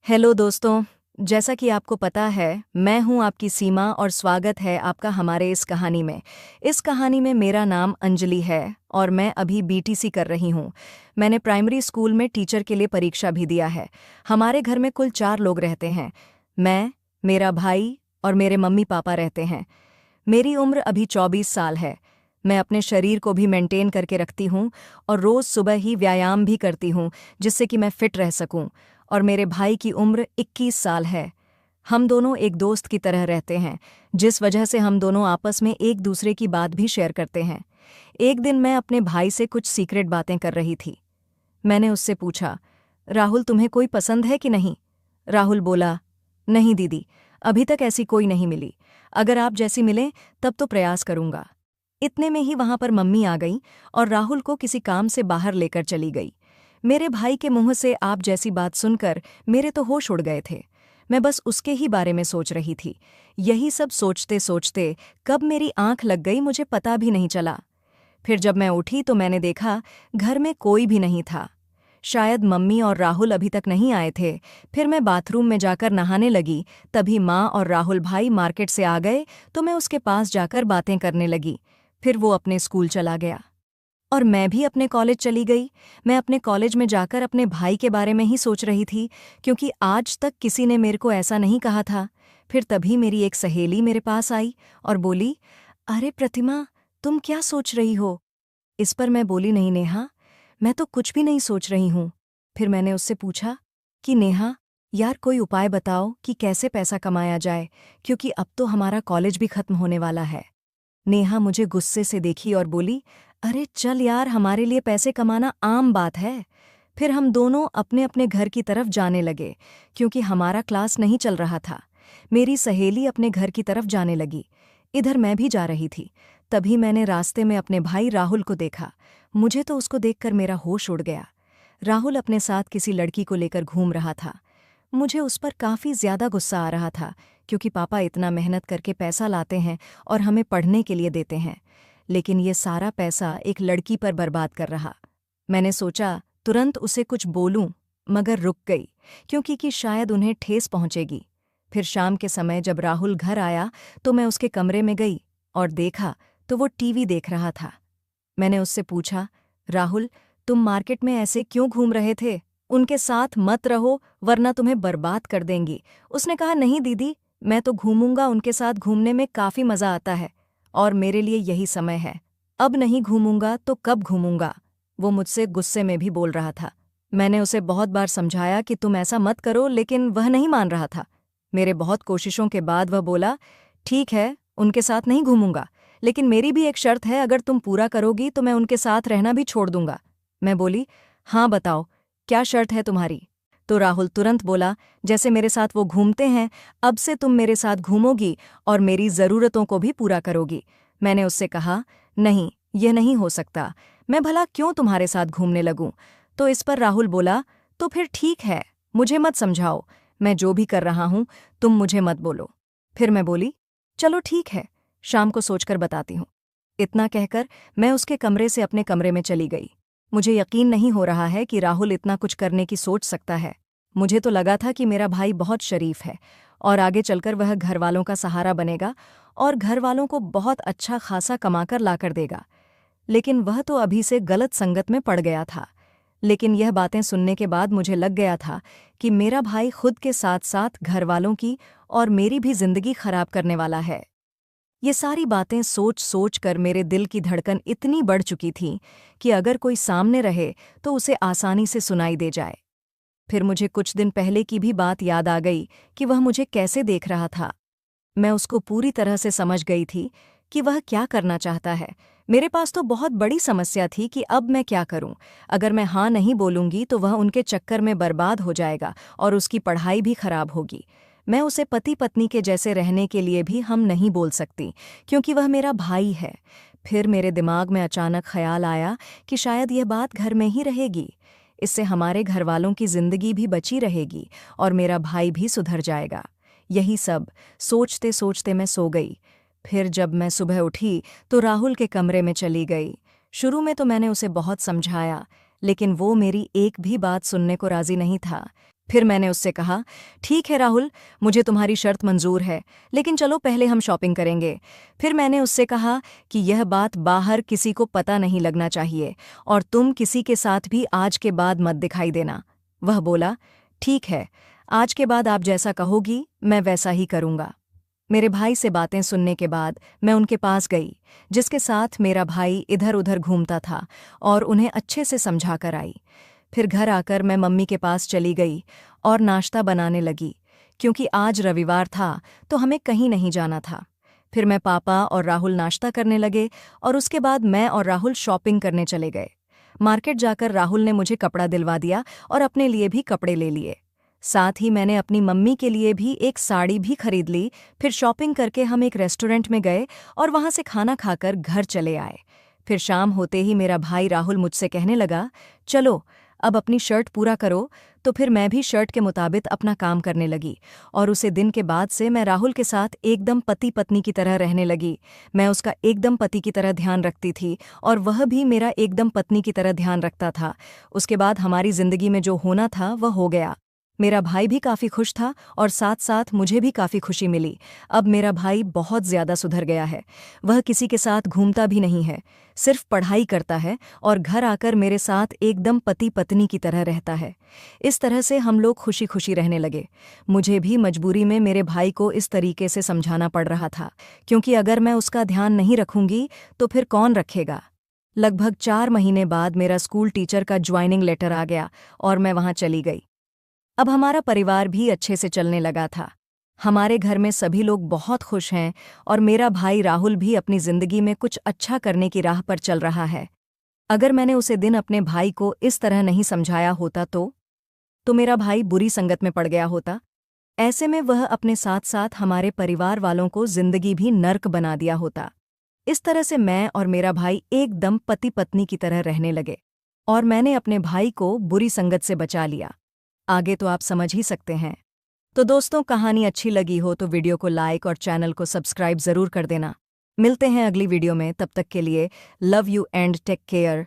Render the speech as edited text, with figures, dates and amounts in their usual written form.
Hello दोस्तों। जैसा कि आपको पता है, मैं हूं आपकी सीमा और स्वागत है आपका हमारे इस कहानी में। इस कहानी में मेरा नाम अंजलि है और मैं अभी बीटीसी कर रही हूं। मैंने प्राइमरी स्कूल में टीचर के लिए परीक्षा भी दिया है। हमारे घर में कुल 4 लोग रहते हैं। मैं, मेरा भाई और मेरे मम्मी पापा रहते हैं। मेरी उम्र अभी 24 साल है। मैं अपने शरीर को भी मेंटेन करके रखती हूँ और रोज़ सुबह ही व्यायाम भी करती हूँ जिससे कि मैं फिट रह सकूँ। और मेरे भाई की उम्र 21 साल है। हम दोनों एक दोस्त की तरह रहते हैं, जिस वजह से हम दोनों आपस में एक दूसरे की बात भी शेयर करते हैं। एक दिन मैं अपने भाई से कुछ सीक्रेट बातें कर रही थी। मैंने उससे पूछा, राहुल तुम्हें कोई पसंद है कि नहीं? राहुल बोला, नहीं दीदी, अभी तक ऐसी कोई नहीं मिली। अगर आप जैसी मिलें तब तो प्रयास करूंगा। इतने में ही वहां पर मम्मी आ गई और राहुल को किसी काम से बाहर लेकर चली गई। मेरे भाई के मुंह से आप जैसी बात सुनकर मेरे तो होश उड़ गए थे। मैं बस उसके ही बारे में सोच रही थी। यही सब सोचते सोचते कब मेरी आंख लग गई मुझे पता भी नहीं चला। फिर जब मैं उठी तो मैंने देखा घर में कोई भी नहीं था। शायद मम्मी और राहुल अभी तक नहीं आए थे। फिर मैं बाथरूम में जाकर नहाने लगी। तभी माँ और राहुल भाई मार्केट से आ गए तो मैं उसके पास जाकर बातें करने लगी। फिर वो अपने स्कूल चला गया और मैं भी अपने कॉलेज चली गई। मैं अपने कॉलेज में जाकर अपने भाई के बारे में ही सोच रही थी, क्योंकि आज तक किसी ने मेरे को ऐसा नहीं कहा था। फिर तभी मेरी एक सहेली मेरे पास आई और बोली, अरे प्रतिमा, तुम क्या सोच रही हो? इस पर मैं बोली, नहीं नेहा, मैं तो कुछ भी नहीं सोच रही हूँ। फिर मैंने उससे पूछा कि नेहा, यार कोई उपाय बताओ कि कैसे पैसा कमाया जाए, क्योंकि अब तो हमारा कॉलेज भी खत्म होने वाला है। नेहा मुझे गुस्से से देखी और बोली, अरे चल यार, हमारे लिए पैसे कमाना आम बात है। फिर हम दोनों अपने अपने घर की तरफ जाने लगे, क्योंकि हमारा क्लास नहीं चल रहा था। मेरी सहेली अपने घर की तरफ जाने लगी, इधर मैं भी जा रही थी। तभी मैंने रास्ते में अपने भाई राहुल को देखा। मुझे तो उसको देखकर मेरा होश उड़ गया। राहुल अपने साथ किसी लड़की को लेकर घूम रहा था। मुझे उस पर काफ़ी ज़्यादा गुस्सा आ रहा था, क्योंकि पापा इतना मेहनत करके पैसा लाते हैं और हमें पढ़ने के लिए देते हैं, लेकिन ये सारा पैसा एक लड़की पर बर्बाद कर रहा। मैंने सोचा तुरंत उसे कुछ बोलूं, मगर रुक गई, क्योंकि शायद उन्हें ठेस पहुंचेगी। फिर शाम के समय जब राहुल घर आया तो मैं उसके कमरे में गई और देखा तो वो टीवी देख रहा था। मैंने उससे पूछा, राहुल, तुम मार्केट में ऐसे क्यों घूम रहे थे? उनके साथ मत रहो वरना तुम्हें बर्बाद कर देंगी। उसने कहा, नहीं दीदी, मैं तो घूमूंगा, उनके साथ घूमने में काफ़ी मज़ा आता है और मेरे लिए यही समय है। अब नहीं घूमूंगा तो कब घूमूंगा? वो मुझसे गुस्से में भी बोल रहा था। मैंने उसे बहुत बार समझाया कि तुम ऐसा मत करो, लेकिन वह नहीं मान रहा था। मेरे बहुत कोशिशों के बाद वह बोला, ठीक है, उनके साथ नहीं घूमूंगा, लेकिन मेरी भी एक शर्त है, अगर तुम पूरा करोगी तो मैं उनके साथ रहना भी छोड़ दूंगा। मैं बोली, हाँ बताओ, क्या शर्त है तुम्हारी? तो राहुल तुरंत बोला, जैसे मेरे साथ वो घूमते हैं, अब से तुम मेरे साथ घूमोगी और मेरी ज़रूरतों को भी पूरा करोगी। मैंने उससे कहा, नहीं, यह नहीं हो सकता, मैं भला क्यों तुम्हारे साथ घूमने लगूं? तो इस पर राहुल बोला, तो फिर ठीक है, मुझे मत समझाओ, मैं जो भी कर रहा हूं तुम मुझे मत बोलो। फिर मैं बोली, चलो ठीक है, शाम को सोचकर बताती हूँ। इतना कहकर मैं उसके कमरे से अपने कमरे में चली गई। मुझे यकीन नहीं हो रहा है कि राहुल इतना कुछ करने की सोच सकता है। मुझे तो लगा था कि मेरा भाई बहुत शरीफ है और आगे चलकर वह घरवालों का सहारा बनेगा और घरवालों को बहुत अच्छा खासा कमाकर लाकर देगा, लेकिन वह तो अभी से गलत संगत में पड़ गया था। लेकिन यह बातें सुनने के बाद मुझे लग गया था कि मेरा भाई खुद के साथ साथ घरवालों की और मेरी भी जिंदगी खराब करने वाला है। ये सारी बातें सोच सोच कर मेरे दिल की धड़कन इतनी बढ़ चुकी थी कि अगर कोई सामने रहे तो उसे आसानी से सुनाई दे जाए। फिर मुझे कुछ दिन पहले की भी बात याद आ गई कि वह मुझे कैसे देख रहा था। मैं उसको पूरी तरह से समझ गई थी कि वह क्या करना चाहता है। मेरे पास तो बहुत बड़ी समस्या थी कि अब मैं क्या करूं। अगर मैं हाँ नहीं बोलूंगी तो वह उनके चक्कर में बर्बाद हो जाएगा और उसकी पढ़ाई भी खराब होगी। मैं उसे पति पत्नी के जैसे रहने के लिए भी हम नहीं बोल सकती, क्योंकि वह मेरा भाई है। फिर मेरे दिमाग में अचानक ख्याल आया कि शायद यह बात घर में ही रहेगी। इससे हमारे घरवालों की जिंदगी भी बची रहेगी और मेरा भाई भी सुधर जाएगा। यही सब सोचते सोचते मैं सो गई। फिर जब मैं सुबह उठी तो राहुल के कमरे में चली गई। शुरू में तो मैंने उसे बहुत समझाया, लेकिन वो मेरी एक भी बात सुनने को राजी नहीं था। फिर मैंने उससे कहा, ठीक है राहुल, मुझे तुम्हारी शर्त मंजूर है, लेकिन चलो पहले हम शॉपिंग करेंगे। फिर मैंने उससे कहा कि यह बात बाहर किसी को पता नहीं लगना चाहिए और तुम किसी के साथ भी आज के बाद मत दिखाई देना। वह बोला, ठीक है, आज के बाद आप जैसा कहोगी मैं वैसा ही करूँगा। मेरे भाई से बातें सुनने के बाद मैं उनके पास गई, जिसके साथ मेरा भाई इधर उधर घूमता था, और उन्हें अच्छे से समझा कर आई। फिर घर आकर मैं मम्मी के पास चली गई और नाश्ता बनाने लगी, क्योंकि आज रविवार था तो हमें कहीं नहीं जाना था। फिर मैं पापा और राहुल नाश्ता करने लगे और उसके बाद मैं और राहुल शॉपिंग करने चले गए। मार्केट जाकर राहुल ने मुझे कपड़ा दिलवा दिया और अपने लिए भी कपड़े ले लिए। साथ ही मैंने अपनी मम्मी के लिए भी एक साड़ी भी खरीद ली। फिर शॉपिंग करके हम एक रेस्टोरेंट में गए और वहां से खाना खाकर घर चले आए। फिर शाम होते ही मेरा भाई राहुल मुझसे कहने लगा, चलो अब अपनी शर्ट पूरा करो। तो फिर मैं भी शर्ट के मुताबिक अपना काम करने लगी और उसे दिन के बाद से मैं राहुल के साथ एकदम पति पत्नी की तरह रहने लगी। मैं उसका एकदम पति की तरह ध्यान रखती थी और वह भी मेरा एकदम पत्नी की तरह ध्यान रखता था। उसके बाद हमारी जिंदगी में जो होना था वह हो गया। मेरा भाई भी काफ़ी खुश था और साथ साथ मुझे भी काफ़ी खुशी मिली। अब मेरा भाई बहुत ज़्यादा सुधर गया है। वह किसी के साथ घूमता भी नहीं है, सिर्फ पढ़ाई करता है और घर आकर मेरे साथ एकदम पति पत्नी की तरह रहता है। इस तरह से हम लोग खुशी खुशी रहने लगे। मुझे भी मजबूरी में मेरे भाई को इस तरीके से समझाना पड़ रहा था, क्योंकि अगर मैं उसका ध्यान नहीं रखूंगी तो फिर कौन रखेगा। लगभग 4 महीने बाद मेरा स्कूल टीचर का ज्वाइनिंग लेटर आ गया और मैं वहाँ चली गई। अब हमारा परिवार भी अच्छे से चलने लगा था। हमारे घर में सभी लोग बहुत खुश हैं और मेरा भाई राहुल भी अपनी जिंदगी में कुछ अच्छा करने की राह पर चल रहा है। अगर मैंने उसे दिन अपने भाई को इस तरह नहीं समझाया होता तो मेरा भाई बुरी संगत में पड़ गया होता। ऐसे में वह अपने साथ साथ हमारे परिवार वालों को जिंदगी भी नर्क बना दिया होता। इस तरह से मैं और मेरा भाई एकदम पति पत्नी की तरह रहने लगे और मैंने अपने भाई को बुरी संगत से बचा लिया। आगे तो आप समझ ही सकते हैं। तो दोस्तों, कहानी अच्छी लगी हो तो वीडियो को लाइक और चैनल को सब्सक्राइब ज़रूर कर देना। मिलते हैं अगली वीडियो में, तब तक के लिए love you and take care.